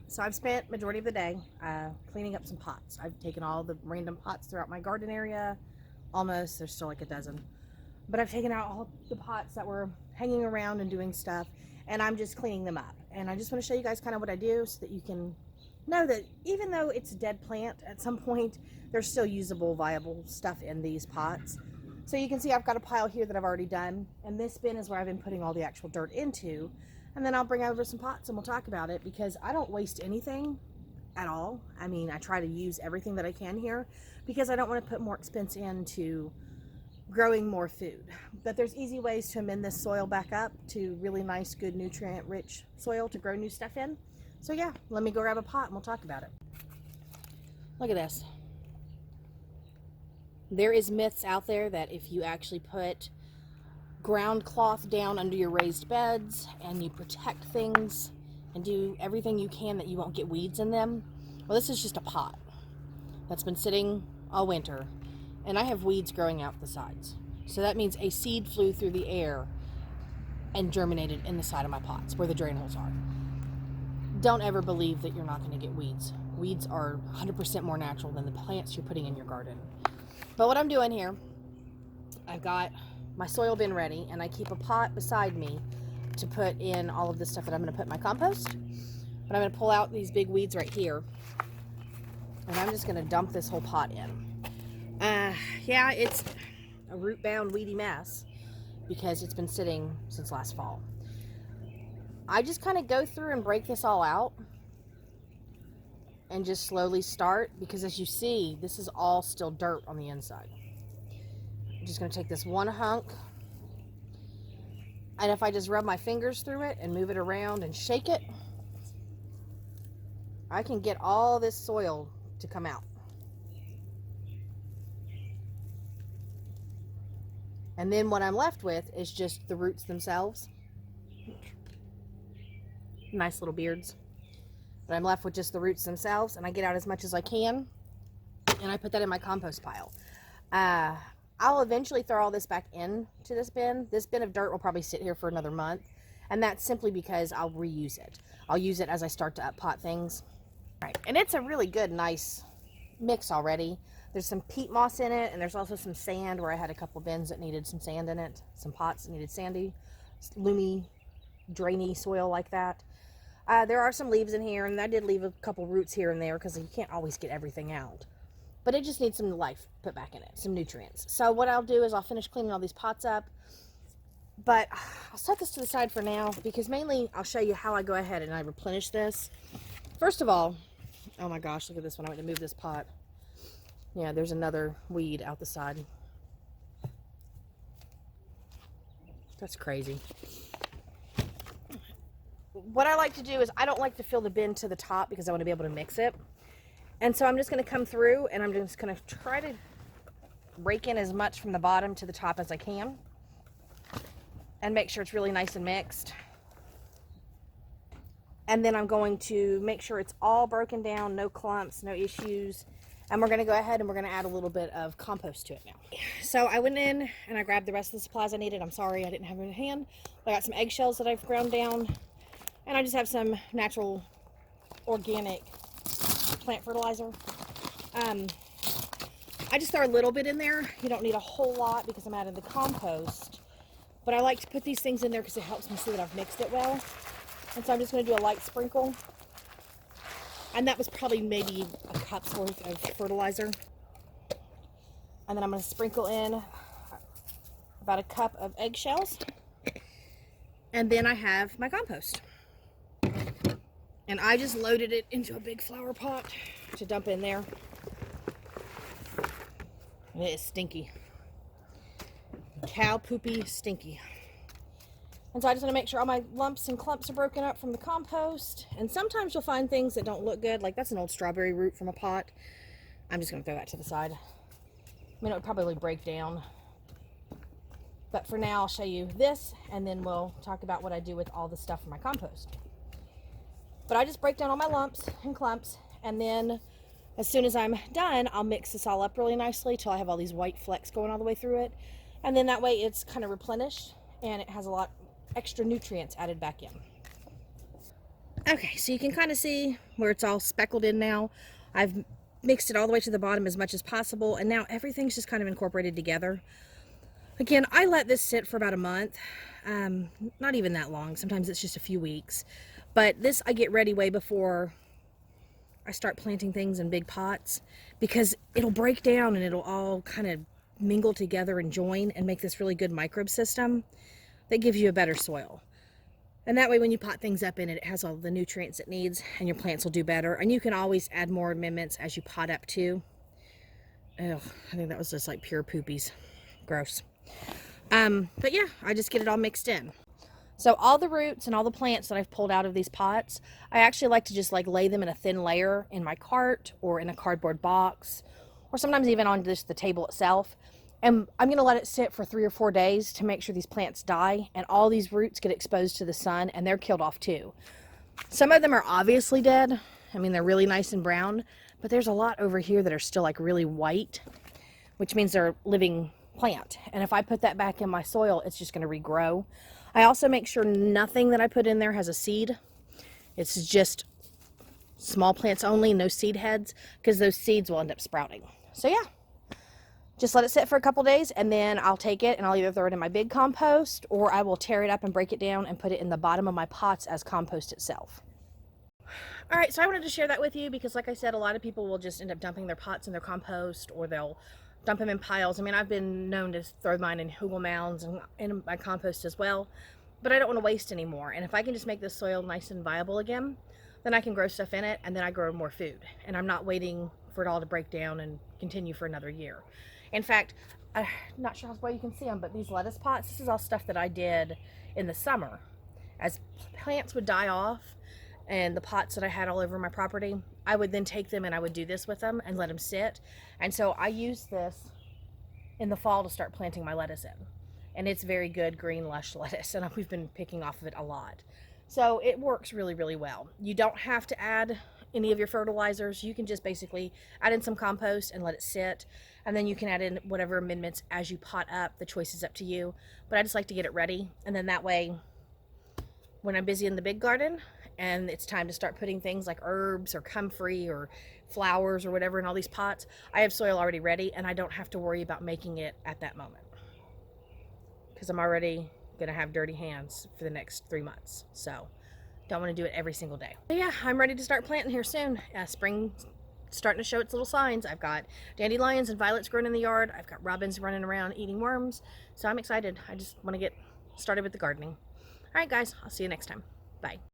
So I've spent majority of the day cleaning up some pots. I've taken all the random pots throughout my garden area. Almost, there's still like a dozen. But I've taken out all the pots that were hanging around and doing stuff, and I'm just cleaning them up. And I just want to show you guys kind of what I do so that you can know that even though it's a dead plant, at some point there's still usable, viable stuff in these pots. So you can see I've got a pile here that I've already done, and this bin is where I've been putting all the actual dirt into. And then I'll bring over some pots and we'll talk about it, because I don't waste anything at all. I mean, I try to use everything that I can here because I don't want to put more expense into growing more food. But there's easy ways to amend this soil back up to really nice, good, nutrient rich soil to grow new stuff in. So yeah, let me go grab a pot and we'll talk about it. Look at this. There is myths out there that if you actually put ground cloth down under your raised beds and you protect things and do everything you can that you won't get weeds in them. Well, this is just a pot that's been sitting all winter, and I have weeds growing out the sides. So that means a seed flew through the air and germinated in the side of my pots where the drain holes are. Don't ever believe that you're not going to get weeds. Weeds are 100% more natural than the plants you're putting in your garden. But what I'm doing here, I've got my soil bin ready, and I keep a pot beside me to put in all of the stuff that I'm going to put in my compost. But I'm going to pull out these big weeds right here, and I'm just going to dump this whole pot in. Yeah, it's a root-bound, weedy mess because it's been sitting since last fall. I just kind of go through and break this all out and just slowly start, because as you see, this is all still dirt on the inside. I'm just going to take this one hunk, and if I just rub my fingers through it and move it around and shake it, I can get all this soil to come out. And then what I'm left with is just the roots themselves. Nice little beards. But I'm left with just the roots themselves, and I get out as much as I can, and I put that in my compost pile. I'll eventually throw all this back into this bin. This bin of dirt will probably sit here for another month, and that's simply because I'll reuse it. I'll use it as I start to up-pot things. Right, and it's a really good, nice mix already. There's some peat moss in it, and there's also some sand where I had a couple bins that needed some sand in it, some pots that needed sandy, loomy, drainy soil like that. There are some leaves in here, and I did leave a couple roots here and there because you can't always get everything out. But it just needs some life put back in it, some nutrients. So what I'll do is I'll finish cleaning all these pots up, but I'll set this to the side for now because mainly I'll show you how I go ahead and I replenish this. First of all, oh my gosh, look at this one. I went to move this pot. Yeah, there's another weed out the side. That's crazy. What I like to do is I don't like to fill the bin to the top because I want to be able to mix it. And so I'm just going to come through and I'm just going to try to rake in as much from the bottom to the top as I can and make sure it's really nice and mixed. And then I'm going to make sure it's all broken down, no clumps, no issues. And we're going to go ahead and we're going to add a little bit of compost to it now. So I went in and I grabbed the rest of the supplies I needed. I'm sorry I didn't have them in hand. I got some eggshells that I've ground down. And I just have some natural organic plant fertilizer. I just throw a little bit in there. You don't need a whole lot because I'm adding the compost. But I like to put these things in there because it helps me see that I've mixed it well. And so I'm just going to do a light sprinkle. And that was probably maybe a cup's worth of fertilizer. And then I'm going to sprinkle in about a cup of eggshells. And then I have my compost. And I just loaded it into a big flower pot to dump in there. And it is stinky. Cow poopy stinky. And so I just want to make sure all my lumps and clumps are broken up from the compost. And sometimes you'll find things that don't look good. Like that's an old strawberry root from a pot. I'm just going to throw that to the side. I mean, it would probably break down. But for now, I'll show you this, and then we'll talk about what I do with all the stuff from my compost. But I just break down all my lumps and clumps, and then as soon as I'm done, I'll mix this all up really nicely till I have all these white flecks going all the way through it. And then that way it's kind of replenished, and it has a lot extra nutrients added back in. Okay, so you can kind of see where it's all speckled in now. I've mixed it all the way to the bottom as much as possible, and now everything's just kind of incorporated together. Again, I let this sit for about a month, not even that long. Sometimes it's just a few weeks, but this I get ready way before I start planting things in big pots, because it'll break down and it'll all kind of mingle together and join and make this really good microbe system that gives you a better soil. And that way when you pot things up in it, it has all the nutrients it needs and your plants will do better. And you can always add more amendments as you pot up too. Ugh, I think that was just like pure poopies. Gross. But yeah, I just get it all mixed in. So all the roots and all the plants that I've pulled out of these pots, I actually like to just like lay them in a thin layer in my cart or in a cardboard box, or sometimes even on just the table itself. And I'm going to let it sit for 3 or 4 days to make sure these plants die and all these roots get exposed to the sun and they're killed off too. Some of them are obviously dead. I mean, they're really nice and brown, but there's a lot over here that are still like really white, which means they're living plant. And if I put that back in my soil, it's just going to regrow. I also make sure nothing that I put in there has a seed. It's just small plants only, no seed heads, because those seeds will end up sprouting. So yeah. Just let it sit for a couple days and then I'll take it and I'll either throw it in my big compost or I will tear it up and break it down and put it in the bottom of my pots as compost itself. All right, so I wanted to share that with you because like I said, a lot of people will just end up dumping their pots in their compost or they'll dump them in piles. I mean, I've been known to throw mine in hugel mounds and in my compost as well, but I don't want to waste anymore. And if I can just make this soil nice and viable again, then I can grow stuff in it and then I grow more food. And I'm not waiting for it all to break down and continue for another year. In fact, I'm not sure how well you can see them, but these lettuce pots, this is all stuff that I did in the summer. As plants would die off and the pots that I had all over my property, I would then take them and I would do this with them and let them sit. And so I used this in the fall to start planting my lettuce in. And it's very good green lush lettuce and we've been picking off of it a lot. So it works really, really well. You don't have to add any of your fertilizers. You can just basically add in some compost and let it sit, and then you can add in whatever amendments as you pot up. The choice is up to you, but I just like to get it ready, and then that way when I'm busy in the big garden and it's time to start putting things like herbs or comfrey or flowers or whatever in all these pots, I have soil already ready and I don't have to worry about making it at that moment because I'm already gonna have dirty hands for the next 3 months. So don't want to do it every single day. But yeah, I'm ready to start planting here soon. Spring starting to show its little signs. I've got dandelions and violets growing in the yard. I've got robins running around eating worms. So I'm excited. I just want to get started with the gardening. All right, guys, I'll see you next time. Bye.